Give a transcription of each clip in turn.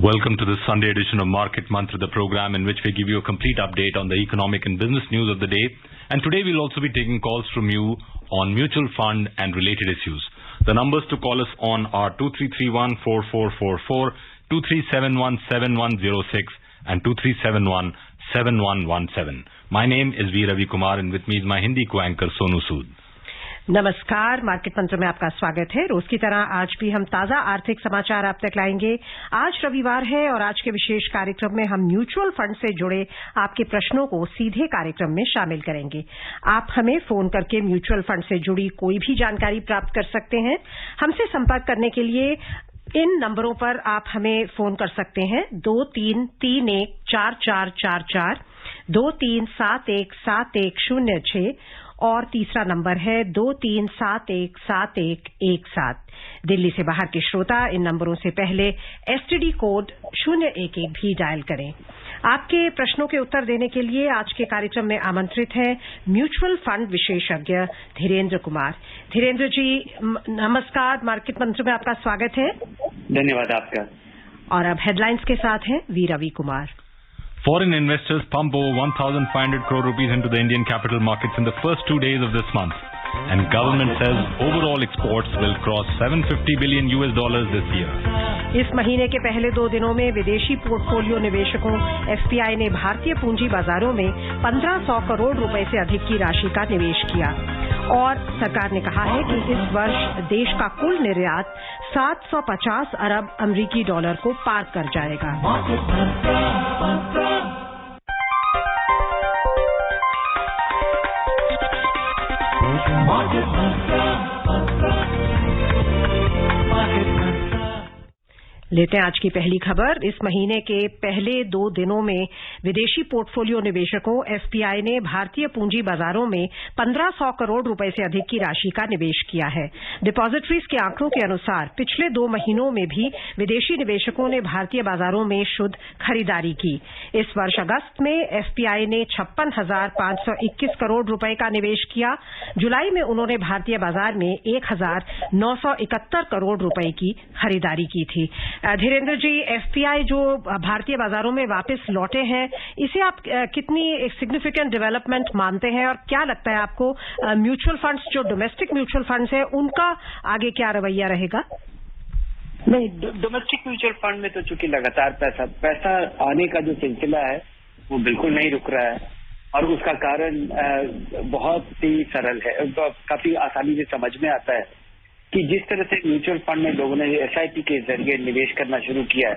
Welcome to this Sunday edition of Market Mantra, the program in which we give you a complete update on the economic and business news of the day. And today we'll also be taking calls from you on mutual fund and related issues. The numbers to call us on are 2331-4444, 2371-7106 and 2371-7117. My name is V. Ravi Kumar and with me is my Hindi co-anchor Sonu Sood. नमस्कार, market मंत्र में आपका स्वागत है। रोज की तरह आज भी हम ताजा आर्थिक समाचार आप तक लाएंगे। आज रविवार है और आज के विशेष कार्यक्रम में हम म्यूचुअल फंड से जुड़े आपके प्रश्नों को सीधे कार्यक्रम में शामिल करेंगे। आप हमें फोन करके म्यूचुअल फंड से जुड़ी कोई भी जानकारी प्राप्त कर सकते हैं। हमसे संपर्क करने के लिए इन नंबरों पर आप हमें फोन कर सकते हैं 23314444, 23717106 और तीसरा नंबर है 23717117। दिल्ली से बाहर के श्रोता इन नंबरों से पहले एसटीडी कोड 011 भी डायल करें। आपके प्रश्नों के उत्तर देने के लिए आज के कार्यक्रम में आमंत्रित हैं म्यूचुअल फंड विशेषज्ञ धीरेन्द्र कुमार। धीरेन्द्र जी नमस्कार, मार्केट मंत्र में आपका स्वागत है। धन्यवाद आपका। और अब हेडलाइंस के साथ हैं V Ravi Kumar. Foreign investors pump over 1,500 crore rupees into the Indian capital markets in the first 2 days of this month. And government says overall exports will cross $750 billion this year. इस महीने के पहले 2 दिनों में विदेशी पोर्टफोलियो निवेशकों एफपीआई ने भारतीय पूंजी बाजारों में 1500 करोड़ रुपए से अधिक की राशि का निवेश किया। और सरकार ने कहा है कि इस वर्ष देश का कुल निर्यात 750 अरब अमेरिकी डॉलर को पार कर जाएगा। लेते हैं आज की पहली खबर। इस महीने के पहले 2 दिनों में विदेशी पोर्टफोलियो निवेशकों एफपीआई ने भारतीय पूंजी बाजारों में 1500 करोड़ रुपए से अधिक की राशि का निवेश किया है। डिपॉजिटरीज के आंकड़ों के अनुसार पिछले 2 महीनों में भी विदेशी निवेशकों ने भारतीय बाजारों में शुद्ध खरीदारी की। इस वर्ष अगस्त में एफपीआई ने 56,521 करोड़ रुपए का निवेश किया। जुलाई में उन्होंने भारतीय बाजार में 1,971 करोड़ रुपए की खरीदारी की थी। धीरेन्द्र जी, एफपीआई जो भारतीय बाजारों में वापस लौटे हैं, इसे आप कितनी सिग्निफिकेंट डेवलपमेंट मानते हैं और क्या लगता है आपको म्यूचुअल फंड्स जो डोमेस्टिक म्यूचुअल फंड्स हैं उनका आगे क्या रवैया रहेगा? नहीं, डोमेस्टिक म्यूचुअल फंड में तो चूंकि लगातार पैसा आने का जो सिलसिला है वो बिल्कुल नहीं रुक रहा है और उसका कारण बहुत ही सरल है, काफी आसानी से समझ में आता है कि जिस तरह से म्यूचुअल फंड में लोगों ने एसआईपी के जरिए निवेश करना शुरू किया है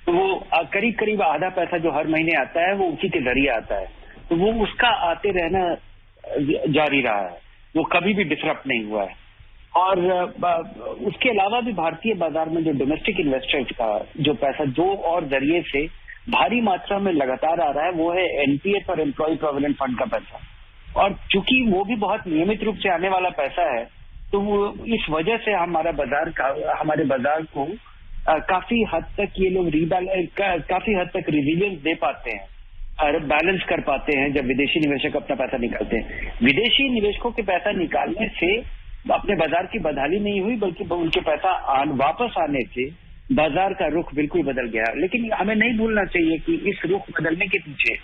तो वो करीब करीब आधा पैसा जो हर महीने आता है वो उसी के जरिए आता है, तो वो उसका आते रहना जारी रहा है, वो कभी भी डिसरप्ट नहीं हुआ है। और उसके अलावा भी भारतीय बाजार में जो डोमेस्टिक इन्वेस्टर्स का जो पैसा दो और जरिए से भारी मात्रा में लगातार आ रहा है वो है एनपीएस और एम्प्लॉय प्रोविडेंट फंड का पैसा। और चूंकि वो भी बहुत नियमित रूप से आने वाला पैसा है तो वो इस वजह से हमारे बाजार को काफी हद तक ये लोग काफी हद तक रिजिलियंस दे पाते हैं और बैलेंस कर पाते हैं जब विदेशी निवेशक अपना पैसा निकालते हैं। विदेशी निवेशकों के पैसा निकालने से अपने बाजार की बदहाली नहीं हुई बल्कि उनके पैसा वापस आने से बाजार का रुख बिल्कुल बदल गया। लेकिन हमें नहीं भूलना चाहिए कि इस रुख बदलने के पीछे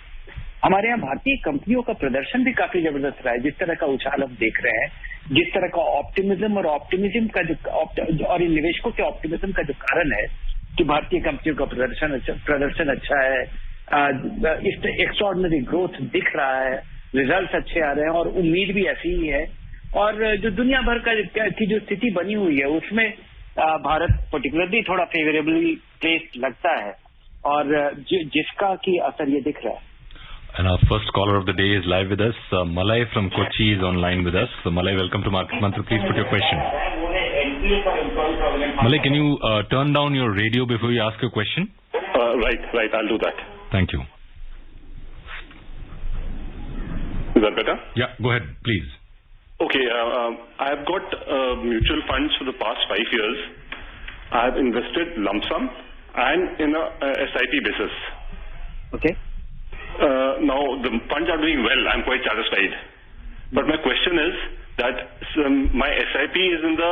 हमारे यहाँ भारतीय कंपनियों का प्रदर्शन भी काफी जबरदस्त रहा है। जिस तरह का उछाल हम देख रहे हैं, जिस तरह का ऑप्टिमिज्म का और इन निवेशकों के ऑप्टिमिज्म का जो कारण है कि भारतीय कंपनियों का प्रदर्शन अच्छा है, इस एक्स्ट्राऑर्डिनरी ग्रोथ दिख रहा है, रिजल्ट्स अच्छे आ रहे हैं और उम्मीद भी ऐसी ही है। और जो दुनिया भर की जो स्थिति बनी हुई है उसमें भारत पर्टिकुलरली थोड़ा फेवरेबली प्लेस्ड लगता है और जिसका की असर ये दिख रहा है। And our first caller of the day is live with us. Malay from Kochi is online with us. So Malay, welcome to Market Mantra. Please put your question. Malay, can you turn down your radio before you ask your question? Right. I'll do that. Thank you. Is that better? Yeah, go ahead, please. Okay, I've got mutual funds for the past 5 years. I've invested lump sum and in a SIP basis. Okay. Now the funds are doing well. I'm quite satisfied. But my question is that my SIP is in the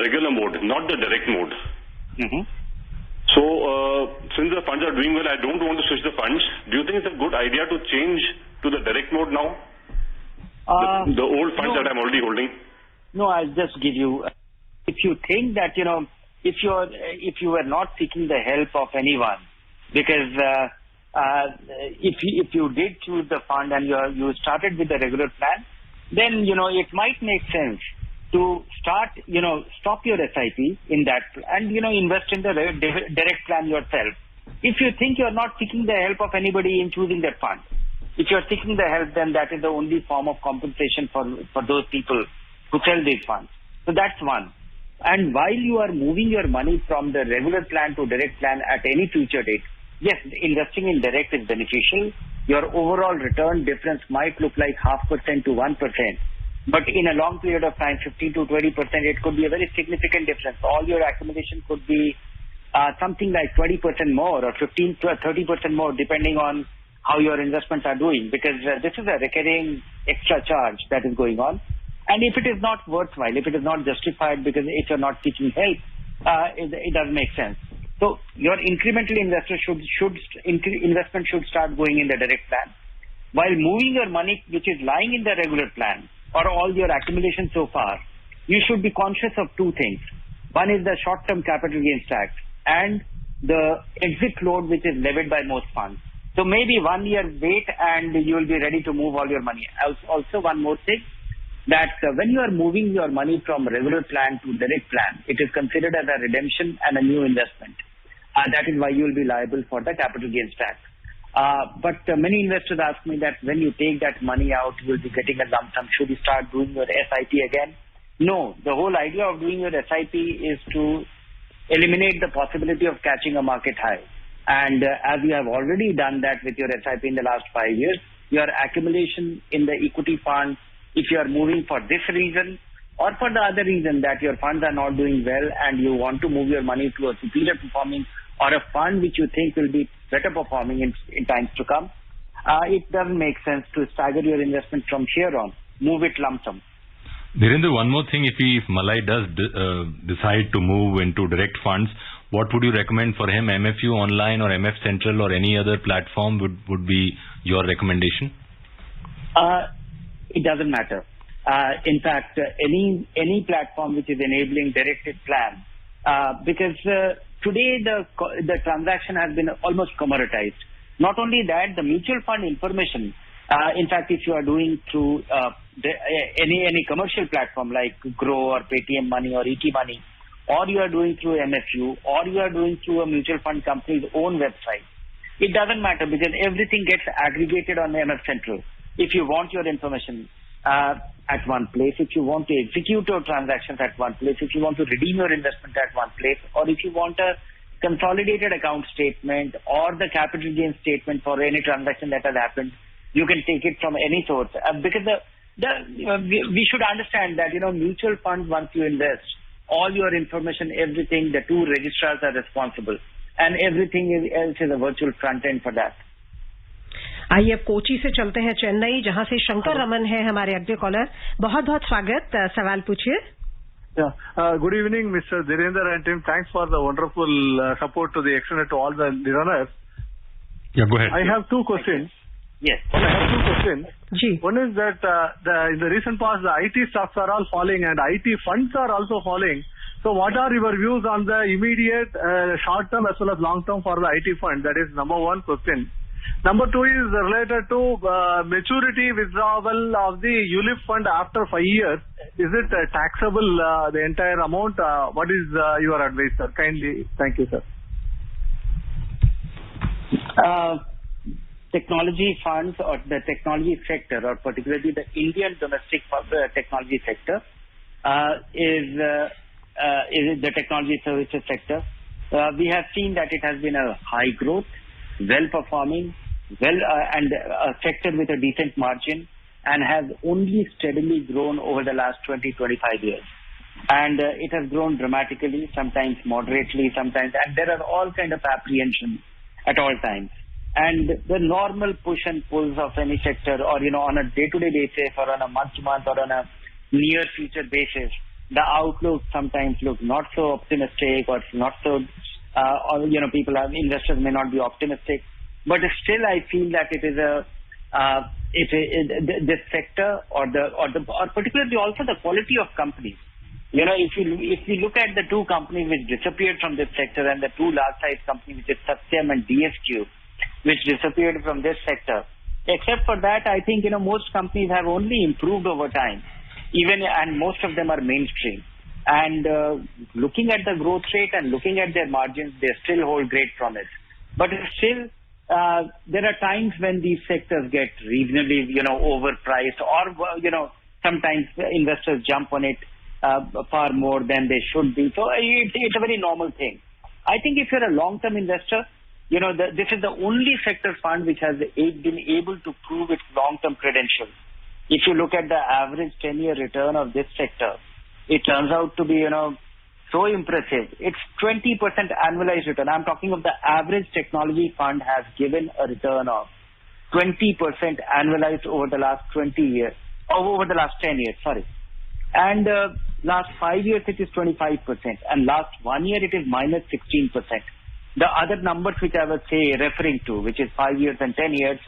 regular mode, not the direct mode. Mm-hmm. So since the funds are doing well, I don't want to switch the funds. Do you think it's a good idea to change to the direct mode now? The old funds that I'm already holding? No, I'll just give you, if you think that, if you were not seeking the help of anyone, because if you did choose the fund and you started with the regular plan, then, it might make sense to start, stop your SIP in that and, invest in the direct plan yourself. If you think you're not seeking the help of anybody in choosing that fund, if you're seeking the help, then that is the only form of compensation for those people who sell these funds. So that's one. And while you are moving your money from the regular plan to direct plan at any future date, yes, investing in direct is beneficial. Your overall return difference might look like 0.5% to 1%. But in a long period of time, 15 to 20%, it could be a very significant difference. All your accumulation could be something like 20% more or 15 to 30% more, depending on how your investments are doing, because this is a recurring extra charge that is going on. And if it is not worthwhile, if it is not justified, because if you're not seeking help, it doesn't make sense. So your incremental investment should start going in the direct plan, while moving your money, which is lying in the regular plan, or all your accumulation so far, you should be conscious of two things. One is the short-term capital gains tax and the exit load which is levied by most funds. So maybe 1 year wait and you will be ready to move all your money. Also one more thing, that when you are moving your money from regular plan to direct plan, it is considered as a redemption and a new investment. That is why you will be liable for the capital gains tax. But many investors ask me that when you take that money out, you will be getting a lump sum. Should you start doing your SIP again? No. The whole idea of doing your SIP is to eliminate the possibility of catching a market high. And as you have already done that with your SIP in the last 5 years, your accumulation in the equity fund, if you are moving for this reason or for the other reason that your funds are not doing well and you want to move your money to a superior performing or a fund which you think will be better performing in times to come, it doesn't make sense to stagger your investment from here on. Move it lump sum. Dhirendra, one more thing, if Malai does decide to move into direct funds, what would you recommend for him? MFU Online or MF Central or any other platform would be your recommendation? It doesn't matter. In fact, any platform which is enabling directed plan, because today the transaction has been almost commoditized. Not only that, the mutual fund information, in fact, if you are doing through any commercial platform like Grow or Paytm Money or ET Money, or you are doing through MFU, or you are doing through a mutual fund company's own website, it doesn't matter because everything gets aggregated on MF Central. If you want your information at one place, if you want to execute your transactions at one place, if you want to redeem your investment at one place, or if you want a consolidated account statement or the capital gains statement for any transaction that has happened, you can take it from any source. Because we should understand that, mutual funds, once you invest, all your information, everything, the two registrars are responsible, and everything else is a virtual front end for that. आइए अब कोची से चलते हैं चेन्नई, जहां से शंकर रमन है हमारे अगले कॉलर. बहुत बहुत स्वागत. सवाल पूछिए. Good evening, Mr. Dhirendra and team. Thanks for the wonderful support to the extended to all the listeners. Yeah, go ahead. I have two questions. Yes. I have two questions. Ji. One is that in the recent past, the IT stocks are all falling and IT funds are also falling. So what are your views on the immediate short-term as well as long-term for the IT fund? That is number one question. Number two is related to maturity withdrawal of the ULIP fund after 5 years. Is it taxable, the entire amount? What is your advice, sir? Kindly, thank you, sir. Technology funds or the technology sector, or particularly the Indian domestic technology sector, is the technology services sector. We have seen that it has been a high growth, well-performing, and a sector with a decent margin, and has only steadily grown over the last 20-25 years. And it has grown dramatically, sometimes moderately, sometimes, and there are all kind of apprehensions at all times. And the normal push and pulls of any sector, or on a day-to-day basis, or on a month-to-month, or on a near future basis, the outlook sometimes looks not so optimistic or not so or investors may not be optimistic, but still I feel that it is this sector or particularly also the quality of companies. If we look at the two companies which disappeared from this sector and the two large size companies, which is Satyam and DSQ, which disappeared from this sector, except for that, I think most companies have only improved over time, and most of them are mainstream. And looking at the growth rate and looking at their margins, they still hold great promise. But still, there are times when these sectors get reasonably, overpriced, or sometimes investors jump on it far more than they should be. So it's a very normal thing. I think if you're a long-term investor, this is the only sector fund which has been able to prove its long-term credentials. If you look at the average 10-year return of this sector, it turns out to be, so impressive. It's 20% annualized return. I'm talking of the average technology fund has given a return of 20% annualized over the last 20 years, over the last 10 years, sorry. And last 5 years, it is 25%. And last 1 year, it is minus 16%. The other numbers which I was referring to, which is 5 years and 10 years,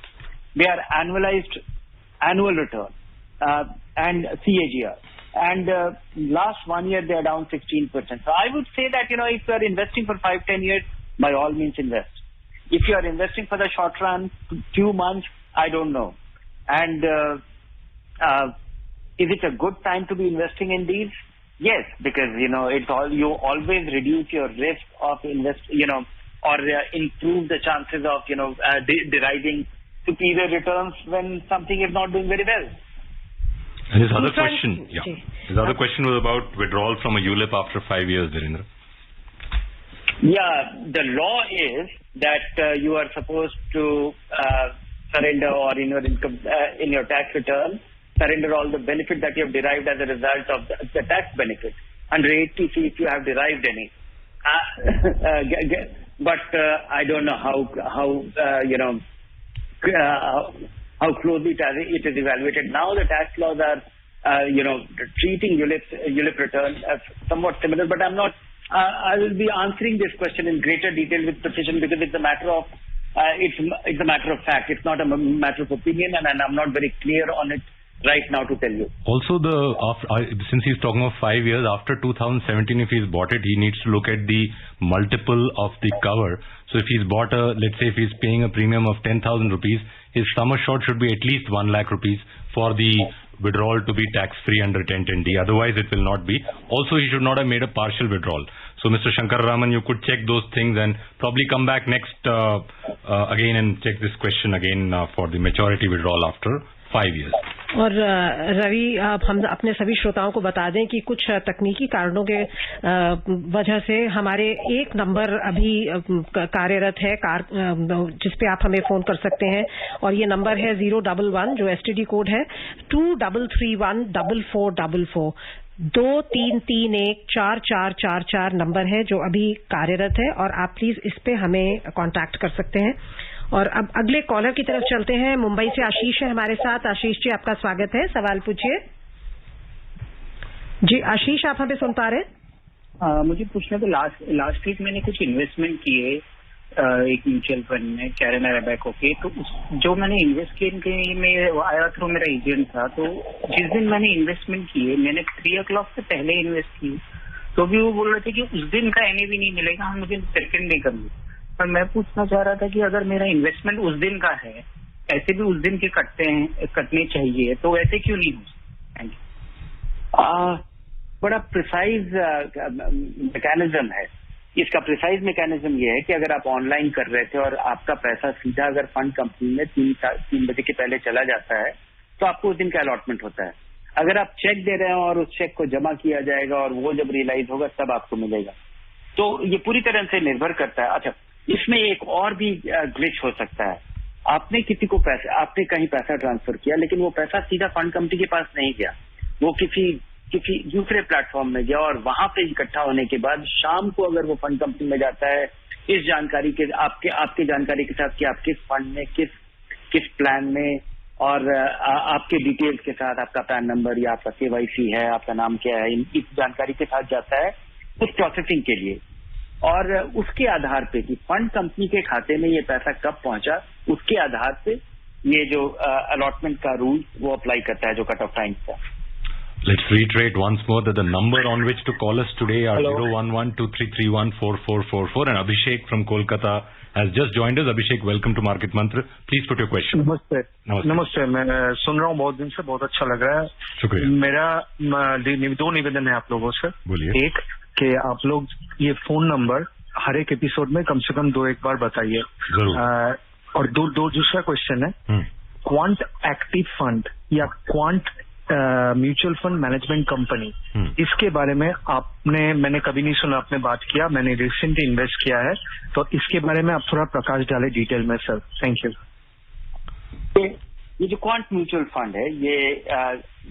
they are annualized annual return and CAGR. And last 1 year, they are down 16%. So I would say that, if you are investing for 5-10 years, by all means invest. If you are investing for the short run, few months, I don't know. And is it a good time to be investing in these? Yes, because, you always reduce your risk of or improve the chances of, deriving superior returns when something is not doing very well. And his other question, his other question was about withdrawal from a ULIP after 5 years, Dhirendra. Yeah, the law is that you are supposed to surrender, or in your income, in your tax return, surrender all the benefit that you have derived as a result of the tax benefit. Under 80C, if you have derived any. But I don't know how closely it is evaluated. Now the tax laws are, treating ULIP return as somewhat similar, but I'm not, I will be answering this question in greater detail with precision, because it's a matter of, it's a matter of fact. It's not a matter of opinion, and I'm not very clear on it right now to tell you. Also, since he's talking of 5 years, after 2017, if he's bought it, he needs to look at the multiple of the cover. So if he's bought let's say if he's paying a premium of 10,000 rupees, his sum assured should be at least 1 lakh rupees for the withdrawal to be tax-free under 1010D. Otherwise, it will not be. Also, he should not have made a partial withdrawal. So, Mr. Shankar Raman, you could check those things and probably come back next again and check this question again for the maturity withdrawal after 5 years. और रवि, हम अपने सभी श्रोताओं को बता दें कि कुछ तकनीकी कारणों के वजह से हमारे एक नंबर अभी कार्यरत है जिस पे आप हमें फोन कर सकते हैं, और ये नंबर है 011 जो STD कोड है 23314444 23314444 नंबर है जो अभी कार्यरत है, और आप प्लीज इस पे हमें कांटेक्ट कर सकते हैं। और अब अगले कॉलर की तरफ चलते हैं। मुंबई से आशीष है हमारे साथ। आशीष जी, आपका स्वागत है, सवाल पूछिए। जी आशीष, आप हमें सुन पा रहे हैं? मुझे पूछना था, लास्ट वीक मैंने कुछ इन्वेस्टमेंट किए एक म्यूचुअल फंड में कैरेना रेबेको के, तो जो मैंने इन्वेस्ट किए में आया थ्रू मेरा एजेंट था, तो जिस दिन मैंने इन्वेस्टमेंट किए मैंने 3 o'clock से पहले इन्वेस्ट किए, तो भी वो बोल रहे थे कि उस दिन का NAV नहीं मिलेगा, हम मुझे सेकंड में कर लो। पर मैं पूछना चाह रहा था कि अगर मेरा इन्वेस्टमेंट उस दिन का है, ऐसे भी उस दिन के कटने चाहिए, तो ऐसे क्यों नहीं हो? Thank you. बड़ा प्रिसाइज मैकेनिज्म है इसका। प्रिसाइज मैकेनिज्म ये है कि अगर आप ऑनलाइन कर रहे थे और आपका पैसा सीधा अगर फंड कंपनी में 3 बजे के पहले चला जाता है, तो आपको उस दिन का अलॉटमेंट होता है। अगर आप चेक दे रहे हैं और उस चेक को जमा किया जाएगा और वो जब रियलाइज होगा तब आपको मिलेगा। तो ये पूरी तरह से निर्भर करता है। अच्छा, इसमें एक और भी ग्लिच हो सकता है। आपने कहीं पैसा ट्रांसफर किया, लेकिन वो पैसा सीधा फंड कंपनी के पास नहीं गया, वो किसी दूसरे प्लेटफॉर्म में गया, और वहां पे इकट्ठा होने के बाद शाम को अगर वो फंड कंपनी में जाता है इस जानकारी के आपके जानकारी के साथ कि आप किस फंड में किस प्लान में, और आपके डिटेल्स के साथ, आपका पैन नंबर या आपका KYC है, आपका नाम क्या है, इस जानकारी के साथ जाता है उस प्रोसेसिंग के लिए। और उसके आधार पे कि फंड कंपनी के खाते में ये पैसा कब पहुंचा, उसके आधार पे ये जो अलॉटमेंट का रूल वो अप्लाई करता है, जो कट ऑफ टाइम का। Let's reiterate once more that the number on which to call us today are 011-2331-4444 and Abhishek from Kolkata has just joined us. Abhishek, welcome to Market Mantra. Please put your question. नमस्ते। मैं सुन रहा हूँ बहुत दिन से, बहुत अच्छा लग रहा है। शुक्रिया। मेरा दो निवेदन है आप लोगों से। बोलिए। एक कि आप लोग ये फोन नंबर हर एक एपिसोड में कम से कम 2-1 बार बताइए। जरूर। और दूसरा क्वेश्चन है, क्वांट एक्टिव फंड या quant mutual fund management company, इसके बारे में मैंने कभी नहीं सुना, आपने बात किया, मैंने रिसेंटली इन्वेस्ट किया है, तो इसके बारे में आप थोड़ा प्रकाश डालें डिटेल में सर। Thank you. ये जो क्वांट म्यूचुअल फंड है ये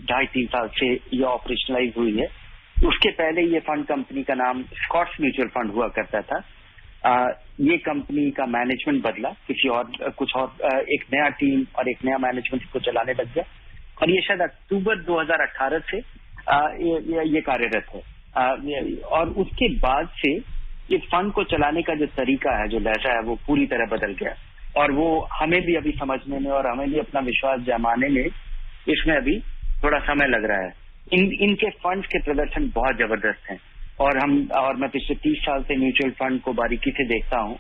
2.5-3 साल से ये ऑपरेशनलाइज हुई है। उसके पहले ये फंड कंपनी का नाम स्कॉट्स म्यूचुअल फंड हुआ करता था। ये कंपनी का मैनेजमेंट बदला, कुछ और एक नया टीम और एक नया मैनेजमेंट इसको चलाने लग गया और ये शायद अक्टूबर 2018 से ये कार्यरत है। और उसके बाद से ये फंड को चलाने का जो तरीका है, जो लहजा है, वो पूरी तरह बदल गया और वो हमें भी अभी समझने में और हमें भी अपना विश्वास जमाने में इसमें अभी थोड़ा समय लग रहा है। इनके फंड्स के प्रदर्शन बहुत जबरदस्त हैं और मैं पिछले 30 साल से म्यूचुअल फंड को बारीकी से देखता हूँ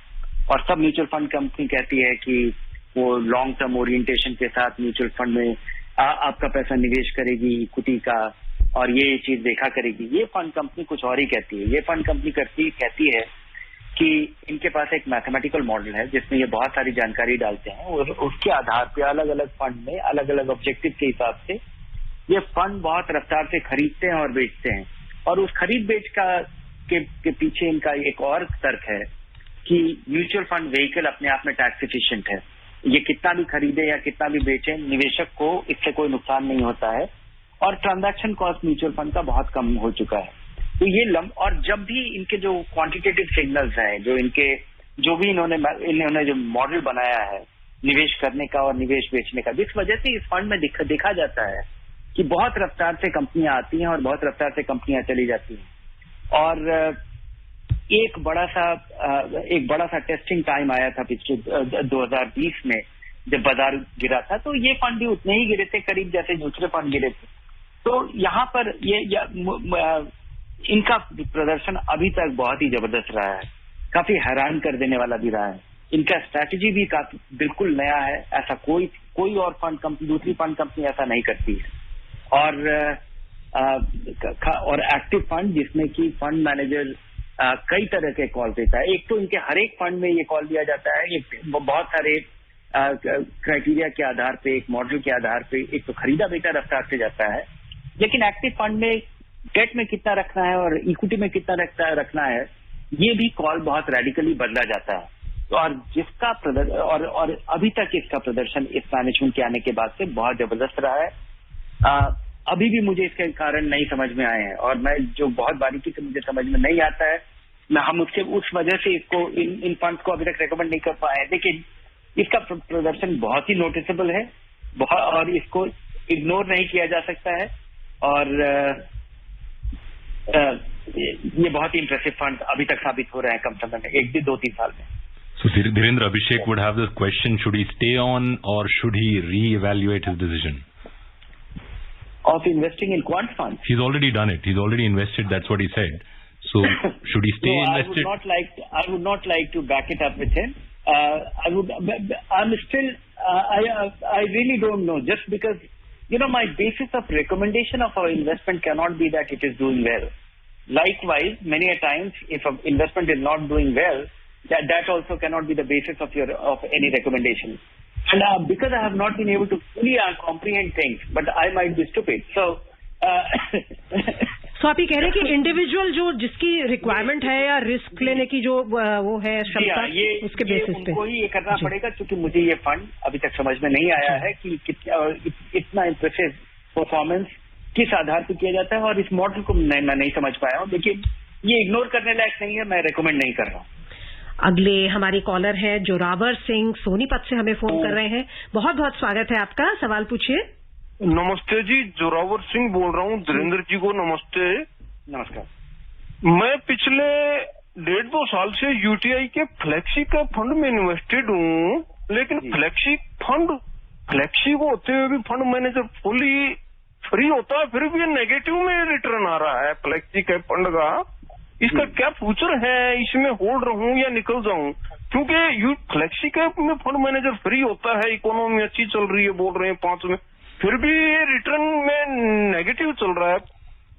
और सब म्यूचुअल फंड कंपनी कहती है कि वो लॉन्ग टर्म ओरिएंटेशन के साथ म्यूचुअल फंड में आपका पैसा निवेश करेगी इक्विटी का और ये चीज देखा करेगी। ये फंड कंपनी कुछ और ही कहती है। ये फंड कंपनी कहती है कि इनके पास एक मैथमेटिकल मॉडल है जिसमें ये बहुत सारी जानकारी डालते हैं और उसके आधार पे अलग अलग फंड में अलग अलग ऑब्जेक्टिव के हिसाब से ये फंड बहुत रफ्तार से खरीदते हैं और बेचते हैं। और उस खरीद बेच के पीछे इनका एक और तर्क है कि म्यूचुअल फंड व्हीकल अपने आप में टैक्स एफिशिएंट है। ये कितना भी खरीदे या कितना भी बेचे, निवेशक को इससे कोई नुकसान नहीं होता है और ट्रांजैक्शन कॉस्ट म्यूचुअल फंड का बहुत कम हो चुका है। तो ये और जब भी इनके जो क्वांटिटेटिव सिग्नल्स हैं, जो भी इन्होंने जो मॉडल बनाया है निवेश करने का और निवेश बेचने का, जिस वजह से इस फंड में देखा जाता है कि बहुत रफ्तार से कंपनियां आती हैं और बहुत रफ्तार से कंपनियां चली जाती हैं। और एक बड़ा सा टेस्टिंग टाइम आया था पिछले 2020 में जब बाजार गिरा था, तो ये फंड भी उतने ही गिरे थे करीब जैसे दूसरे फंड गिरे थे। तो यहाँ पर इनका प्रदर्शन अभी तक बहुत ही जबरदस्त रहा है, काफी हैरान कर देने वाला भी रहा है। इनका स्ट्रैटेजी भी काफी बिल्कुल नया है, ऐसा कोई और फंड कंपनी, दूसरी फंड कंपनी ऐसा नहीं करती है। और एक्टिव फंड जिसमें कि फंड मैनेजर कई तरह के कॉल देता है। एक तो इनके हर एक फंड में ये कॉल दिया जाता है, एक बहुत सारे क्राइटेरिया के आधार पे, एक मॉडल के आधार पे, एक तो खरीदा बेचा रफ्तार से जाता है। लेकिन एक्टिव फंड में डेट में कितना रखना है और इक्विटी में कितना रखना है, ये भी कॉल बहुत रेडिकली बदला जाता है। और जिसका और अभी तक इसका प्रदर्शन इस मैनेजमेंट के आने के बाद से बहुत जबरदस्त रहा है। अभी भी मुझे इसके कारण नहीं समझ में आए हैं और मैं जो बहुत बारीकी से मुझे समझ में नहीं आता है, हम उस वजह से इसको इन फंड्स को अभी तक रेकमेंड नहीं कर पाए। लेकिन इसका प्रदर्शन बहुत ही नोटिसेबल है और इसको इग्नोर नहीं किया जा सकता है और ये बहुत ही इंप्रेसिव फंड अभी तक साबित हो रहे हैं कम समय में, 1-2-3 साल में। So Dhirendra, Abhishek would have this question: should he stay on or should he re-evaluate his decision of investing in quant funds? He's already done it. He's already invested. That's what he said. So should he stay invested? I would not like to back it up with him. I really don't know. Just because, my basis of recommendation of our investment cannot be that it is doing well. Likewise, many a times, if an investment is not doing well, that also cannot be the basis of any recommendation. And because I have not been able to fully comprehend things, but I might be stupid. So आप ये कह रहे हैं कि individual जो जिसकी requirement है या रिस्क लेने की जो वो है क्षमता, उसके बेसिस पे उनको ही ये करना पड़ेगा। क्योंकि मुझे ये फंड अभी तक समझ में नहीं आया है कि इतना इंप्रेसिव परफॉर्मेंस किस आधार पर किया जाता है और इस मॉडल को मैं नहीं समझ पाया हूँ। लेकिन ये इग्नोर करने लायक नहीं है, मैं रेकमेंड नहीं कर रहा हूँ। अगले हमारी कॉलर है जोरावर सिंह सोनीपत से हमें फोन कर रहे हैं। बहुत बहुत स्वागत है आपका, सवाल पूछिए। नमस्ते जी, जोरावर सिंह बोल रहा हूँ। धीरेन्द्र जी को नमस्ते। नमस्कार। मैं पिछले 1.5-2 साल से यूटीआई के फ्लेक्सी का फंड में इन्वेस्टेड हूँ, लेकिन फ्लेक्सी को होते हुए भी फंड मैनेजर फुली फ्री होता है, फिर भी नेगेटिव में रिटर्न आ रहा है फ्लेक्सी के फंड का। इसका क्या फ्यूचर है? इसमें होल्ड रहूं या निकल जाऊं? क्योंकि फ्लेक्सी कैप में फंड मैनेजर फ्री होता है, इकोनॉमी अच्छी चल रही है, बोल रहे हैं 5 में, फिर भी रिटर्न में नेगेटिव चल रहा है।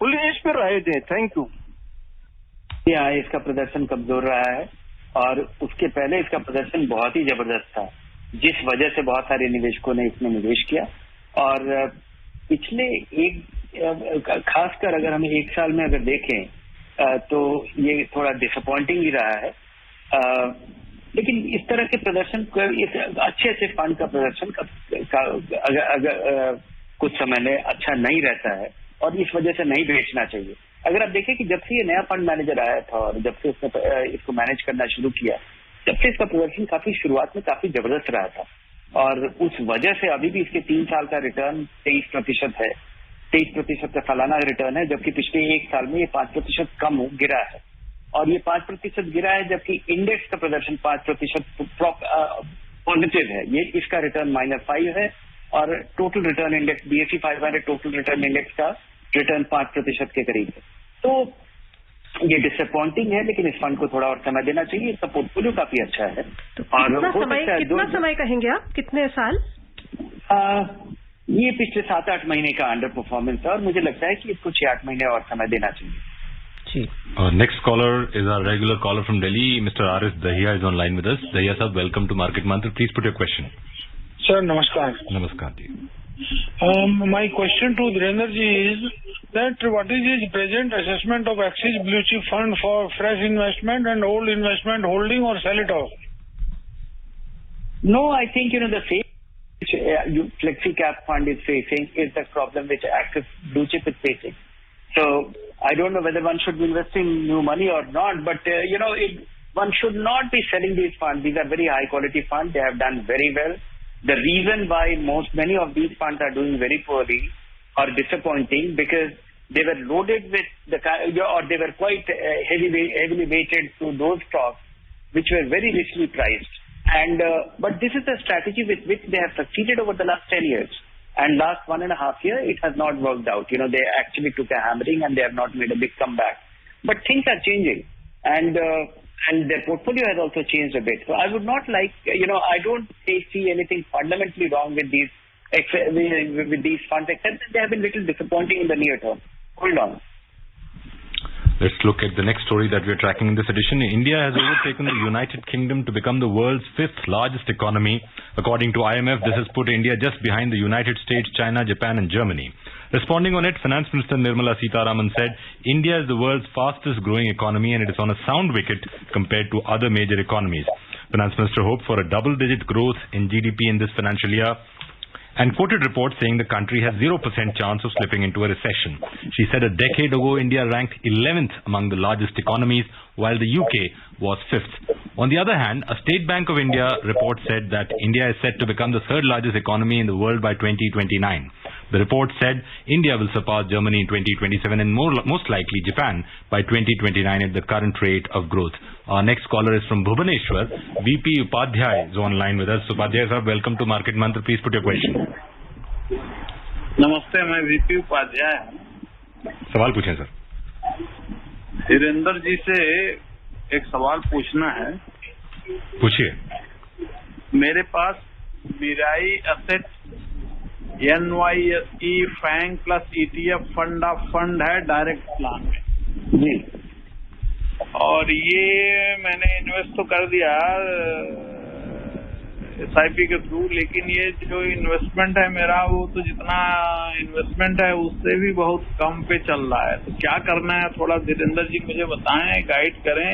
बोलिए इस पर राय दें। Thank you. यहाँ इसका प्रदर्शन कमजोर रहा है और उसके पहले इसका प्रदर्शन बहुत ही जबरदस्त था, जिस वजह से बहुत सारे निवेशकों ने इसमें निवेश किया। और पिछले खासकर अगर हम 1 साल में अगर देखें तो ये थोड़ा डिसअपॉइंटिंग ही रहा है। लेकिन इस तरह के प्रदर्शन, अच्छे फंड का प्रदर्शन अगर कुछ समय में अच्छा नहीं रहता है और इस वजह से नहीं बेचना चाहिए। अगर आप देखें कि जब से ये नया फंड मैनेजर आया था और जब से उसने इसको मैनेज करना शुरू किया, जब से इसका प्रदर्शन काफी शुरुआत में काफी जबरदस्त रहा था और उस वजह से अभी भी इसके 3 साल का रिटर्न 23% है, 23% का सालाना रिटर्न है, जबकि पिछले 1 साल में ये 5% कम गिरा है। और ये 5% गिरा है जबकि इंडेक्स का प्रदर्शन 5% पॉजिटिव है। ये इसका रिटर्न -5 है और total return index BSE 500 total return index का रिटर्न 5% के करीब है। तो ये डिसअपॉइंटिंग है, लेकिन इस फंड को थोड़ा और समय देना चाहिए। इसका पोर्टफोलियो काफी अच्छा है। तो कितना समय कहेंगे आप? कितने साल? ये पिछले 7-8 महीने का अंडर परफॉर्मेंस है और मुझे लगता है कि इसको 6-8 महीने और समय देना चाहिए। Next caller is our regular caller from Delhi. Mr. Aris Dahiya is online with us. Dahiya sir, welcome to Market Mantra. Please put your question. Sir, namaskar. Namaskar ji. My question to Dhirendra ji is that what is his present assessment of Axis Blue Chip Fund for fresh investment and old investment holding or sell it off? No, I think the same Flexi Cap Fund is facing is the problem which Axis Blue Chip is facing. So I don't know whether one should be investing new money or not, but one should not be selling these funds. These are very high quality funds. They have done very well. The reason why many of these funds are doing very poorly or disappointing because they were loaded with or they were quite heavily weighted to those stocks which were very richly priced. And but this is the strategy with which they have succeeded over the last 10 years. And last 1.5 years, it has not worked out. They actually took a hammering and they have not made a big comeback. But things are changing, and their portfolio has also changed a bit. So I would not like, I don't see anything fundamentally wrong with these funds, except that they have been little disappointing in the near term. Hold on. Let's look at the next story that we are tracking in this edition. India has overtaken the United Kingdom to become the world's 5th largest economy. According to IMF, this has put India just behind the United States, China, Japan and Germany. Responding on it, Finance Minister Nirmala Sitharaman said, India is the world's fastest growing economy and it is on a sound wicket compared to other major economies. Finance Minister hoped for a double-digit growth in GDP in this financial year and quoted reports saying the country has 0% chance of slipping into a recession. She said a decade ago, India ranked 11th among the largest economies, while the UK was 5th. On the other hand, a State Bank of India report said that India is set to become the 3rd largest economy in the world by 2029. The report said India will surpass Germany in 2027 and most likely Japan by 2029 at the current rate of growth. Our next caller is from Bhubaneswar. VP Upadhyay is online with us. Upadhyay sir, welcome to Market Mantra. Please put your question. नमस्ते, मैं VP Upadhyay हूँ। सवाल पूछें sir. Dhirendra जी से एक सवाल पूछना है। पूछिए। मेरे पास Mirae asset NYSE FANG plus ETF fund है डायरेक्ट प्लान में जी, और ये मैंने इन्वेस्ट तो कर दिया SIP के थ्रू, लेकिन ये जो इन्वेस्टमेंट है मेरा वो तो जितना इन्वेस्टमेंट है उससे भी बहुत कम पे चल रहा है। तो क्या करना है, थोड़ा धीरेन्द्र जी मुझे बताएं, गाइड करें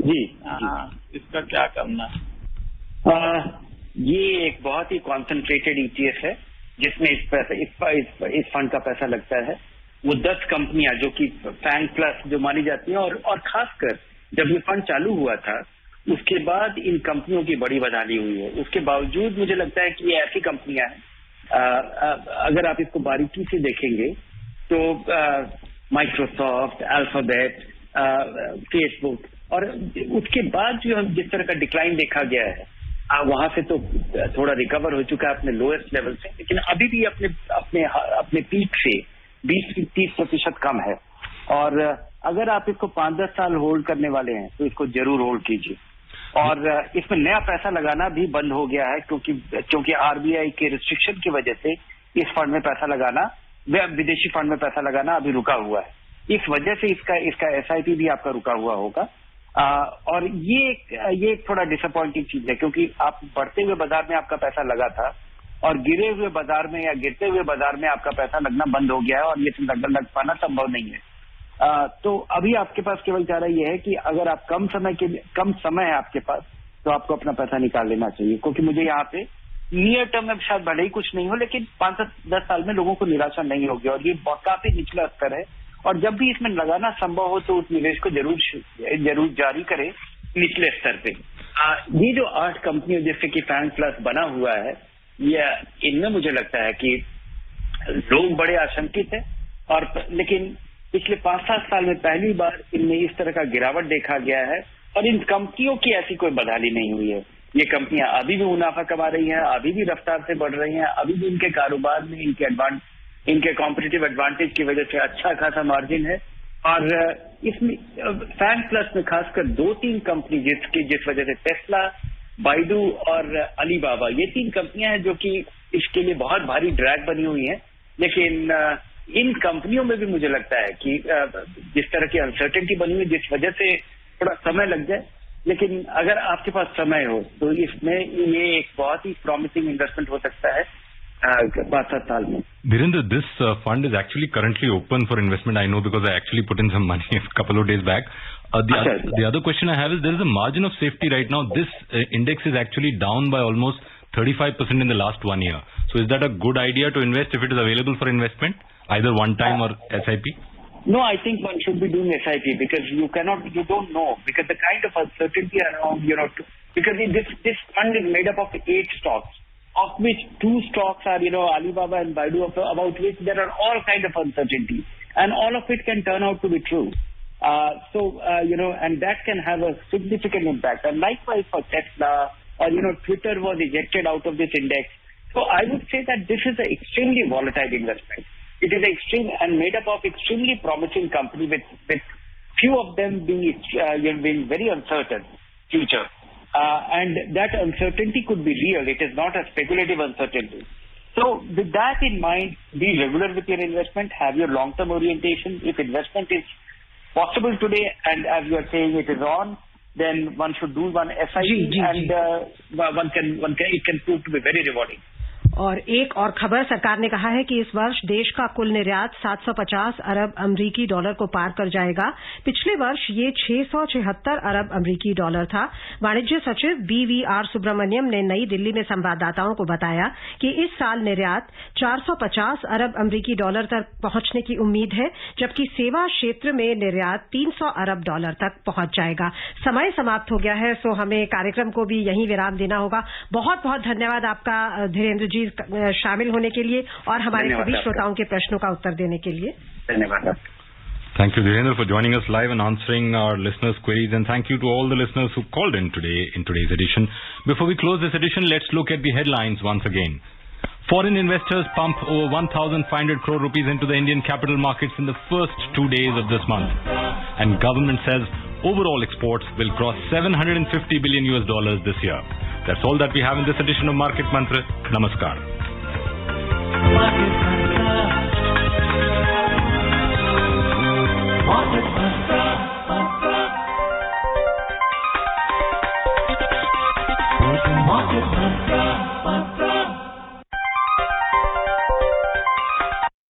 जी। इसका क्या करना है? ये एक बहुत ही कॉन्सेंट्रेटेड ETF है जिसमें इस फंड का पैसा लगता है। वो 10 कंपनियां जो कि फैंग प्लस जो मानी जाती हैं और खासकर जब ये फंड चालू हुआ था उसके बाद इन कंपनियों की बड़ी बदहाली हुई है। उसके बावजूद मुझे लगता है कि ये ऐसी कंपनियां हैं, अगर आप इसको बारीकी से देखेंगे तो माइक्रोसॉफ्ट, अल्फाबेट, फेसबुक, और उसके बाद जो जिस तरह का डिक्लाइन देखा गया है वहां से तो थोड़ा रिकवर हो चुका है अपने लोएस्ट लेवल से, लेकिन अभी भी अपने पीक से 20-30% कम है। और अगर आप इसको 5-10 साल होल्ड करने वाले हैं तो इसको जरूर होल्ड कीजिए। और इसमें नया पैसा लगाना भी बंद हो गया है क्योंकि आरबीआई के रिस्ट्रिक्शन की वजह से इस फंड में पैसा लगाना, विदेशी फंड में पैसा लगाना अभी रुका हुआ है। इस वजह से इसका एसआईपी भी आपका रुका हुआ होगा। और ये एक थोड़ा डिसअपॉइंटिंग चीज है क्योंकि आप बढ़ते हुए बाजार में आपका पैसा लगा था और गिरे हुए बाजार में या गिरते हुए बाजार में आपका पैसा लगना बंद हो गया है और ये लग पाना संभव नहीं है। तो अभी आपके पास केवल चारा ये है कि अगर आप कम समय है आपके पास तो आपको अपना पैसा निकाल लेना चाहिए, क्योंकि मुझे यहाँ पे नियर टर्म में शायद भले ही कुछ नहीं हो लेकिन 5-10 साल में लोगों को निराशा नहीं होगी। और ये काफी निचला स्तर है और जब भी इसमें लगाना संभव हो तो उस निवेश को जरूर जारी करें निचले स्तर पे। ये जो 8 कंपनियों जैसे कि फैन प्लस बना हुआ है, ये इनमें मुझे लगता है कि लोग बड़े आशंकित हैं और लेकिन पिछले 5-7 साल में पहली बार इनमें इस तरह का गिरावट देखा गया है और इन कंपनियों की ऐसी कोई बदहाली नहीं हुई है। ये कंपनियां अभी भी मुनाफा कमा रही हैं, अभी भी रफ्तार से बढ़ रही हैं, अभी भी इनके कारोबार में इनके कॉम्पिटिटिव एडवांटेज की वजह से अच्छा खासा मार्जिन है। और इसमें फैन प्लस में खासकर 2-3 कंपनी जिस वजह से टेस्ला, बाइडू और अलीबाबा, ये 3 कंपनियां हैं जो कि इसके लिए बहुत भारी ड्रैग बनी हुई हैं। लेकिन इन कंपनियों में भी मुझे लगता है कि जिस तरह की अनसर्टेनिटी बनी हुई जिस वजह से थोड़ा समय लग जाए, लेकिन अगर आपके पास समय हो तो इसमें ये एक बहुत ही प्रॉमिसिंग इन्वेस्टमेंट हो सकता है 5-7 साल में। Dhirendra, this fund is actually currently open for investment. I know because I actually put in some money a couple of days back. The other question I have is there is a margin of safety right now. This index is actually down by almost 35% in the last 1 year. So is that a good idea to invest if it is available for investment, either one time or SIP? No, I think one should be doing SIP because you don't know, because the kind of uncertainty around, because this fund is made up of 8 stocks, of which 2 stocks are, Alibaba and Baidu, about which there are all kind of uncertainty, and all of it can turn out to be true. And that can have a significant impact. And likewise for Tesla, or, Twitter was ejected out of this index. So I would say that this is an extremely volatile investment. It is and made up of extremely promising company with few of them being very uncertain future. And that uncertainty could be real. It is not a speculative uncertainty. So with that in mind, be regular with your investment, have your long-term orientation. If investment is possible today and as you are saying it is on, then one should do one SIP and it can prove to be very rewarding. और एक और खबर, सरकार ने कहा है कि इस वर्ष देश का कुल निर्यात 750 अरब अमरीकी डॉलर को पार कर जाएगा। पिछले वर्ष ये 676 अरब अमरीकी डॉलर था। वाणिज्य सचिव BVR सुब्रमण्यम ने नई दिल्ली में संवाददाताओं को बताया कि इस साल निर्यात 450 अरब अमरीकी डॉलर तक पहुंचने की उम्मीद है, जबकि सेवा क्षेत्र में निर्यात 300 अरब डॉलर तक पहुंच जाएगा। समय समाप्त हो गया है, सो हमें कार्यक्रम को भी यहीं विराम देना होगा। बहुत बहुत धन्यवाद आपका धीरेन्द्र जी शामिल होने के लिए और हमारे सभी श्रोताओं के प्रश्नों का उत्तर देने के लिए। धन्यवाद। Thank you, Dhirendra, for joining us live and answering our listeners' queries, and thank you to all the listeners who called in today's edition. Before we close this edition, let's look at the headlines once again. Foreign investors pump over 1,500 crore rupees into the Indian capital markets in the first 2 days of this month, and government says overall exports will cross $750 billion this year. That's all that we have in this edition of Market Mantra. Namaskar.